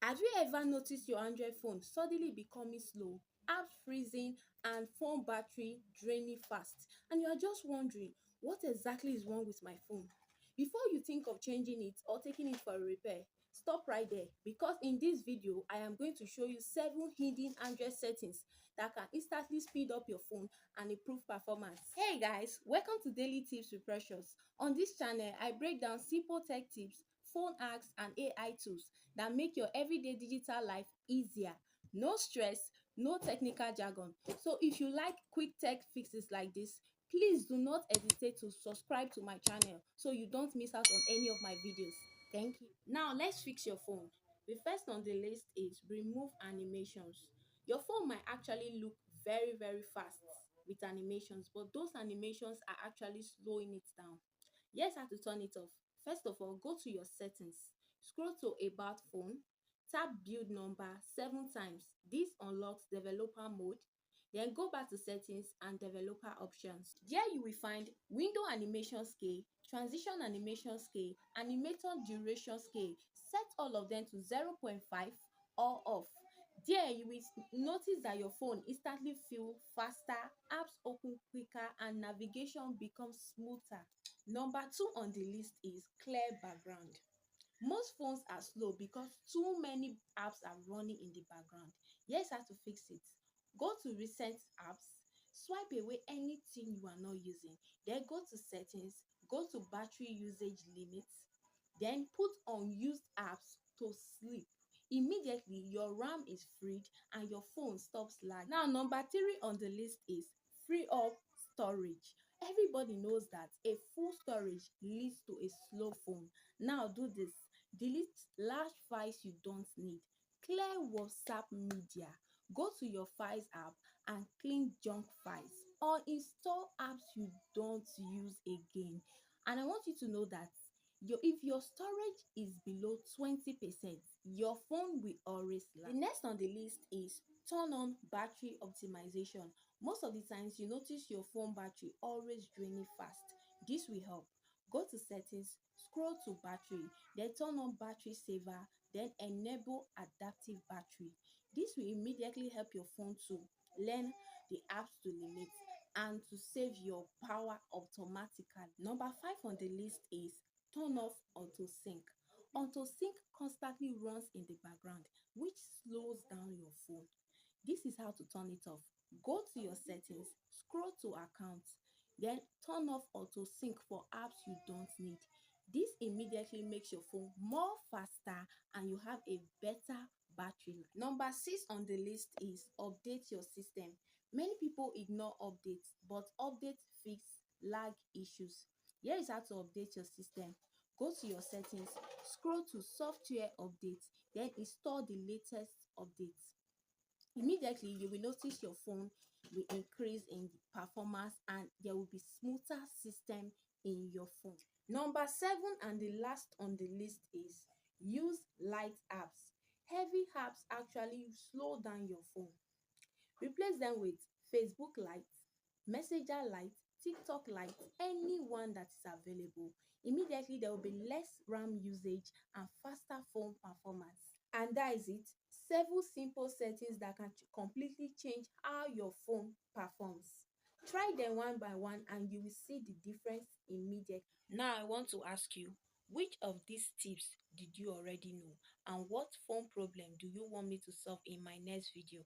Have you ever noticed your Android phone suddenly becoming slow, app freezing, and phone battery draining fast? And you are just wondering, what exactly is wrong with my phone? Before you think of changing it or taking it for a repair, stop right there, because in this video, I am going to show you 7 hidden Android settings that can instantly speed up your phone and improve performance. Hey guys, welcome to Daily Tips with Precious. On this channel, I break down simple tech tips, phone hacks, and AI tools that make your everyday digital life easier. No stress, no technical jargon. So if you like quick tech fixes like this, please do not hesitate to subscribe to my channel so you don't miss out on any of my videos. Thank you. Now let's fix your phone. The first on the list is remove animations. Your phone might actually look very fast with animations, but those animations are actually slowing it down. Here's how to turn it off. First of all, go to your settings. Scroll to About Phone, tap Build Number 7 times. This unlocks developer mode. Then go back to settings and developer options. There you will find window animation scale, transition animation scale, animator duration scale. Set all of them to 0.5 or off. There you will notice that your phone instantly feels faster, apps open quicker, and navigation becomes smoother. Number 2 on the list is clear background. Most phones are slow because too many apps are running in the background. Here's how to fix it. Go to recent apps, swipe away anything you are not using, then go to settings, go to battery usage limits, then put on used apps to sleep. Immediately your RAM is freed and your phone stops lagging. Now number 3 on the list is free up storage. Everybody knows that a full storage leads to a slow phone. Now do this. Delete large files you don't need. Clear WhatsApp media. Go to your files app and clean junk files. Or install apps you don't use again. And I want you to know that if your storage is below 20%, your phone will always lag. The next on the list is turn on battery optimization. Most of the times you notice your phone battery always draining fast. This will help. Go to settings, scroll to battery, then turn on battery saver, then enable adaptive battery. This will immediately help your phone to learn the apps to limit and to save your power automatically. Number 5 on the list is turn off auto sync. Auto sync constantly runs in the background, which slows down your phone. This is how to turn it off. Go to your settings, scroll to accounts, then turn off auto sync for apps you don't need. This immediately makes your phone more faster and you have a better battery life. Number 6 on the list is update your system. Many people ignore updates, but updates fix lag issues. Here is how to update your system. Go to your settings, scroll to software updates, then install the latest updates. Immediately you will notice your phone will increase in performance and there will be smoother system in your phone. Number 7 and the last on the list is use light apps. Heavy apps actually slow down your phone. Replace them with Facebook Lite, Messenger Lite, TikTok Lite, anyone that is available. Immediately there will be less RAM usage and faster phone performance. And that is it. 7 simple settings that can completely change how your phone performs. Try them one by one and you will see the difference immediately. Now I want to ask you, which of these tips did you already know, and what phone problem do you want me to solve in my next video?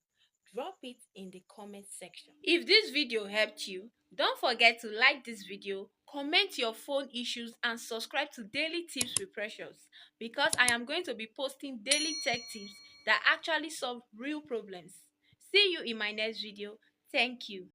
Drop it in the comment section. If this video helped you, don't forget to like this video, comment your phone issues, and subscribe to Daily Tips with Precious, because I am going to be posting daily tech tips that actually solve real problems. See you in my next video. Thank you.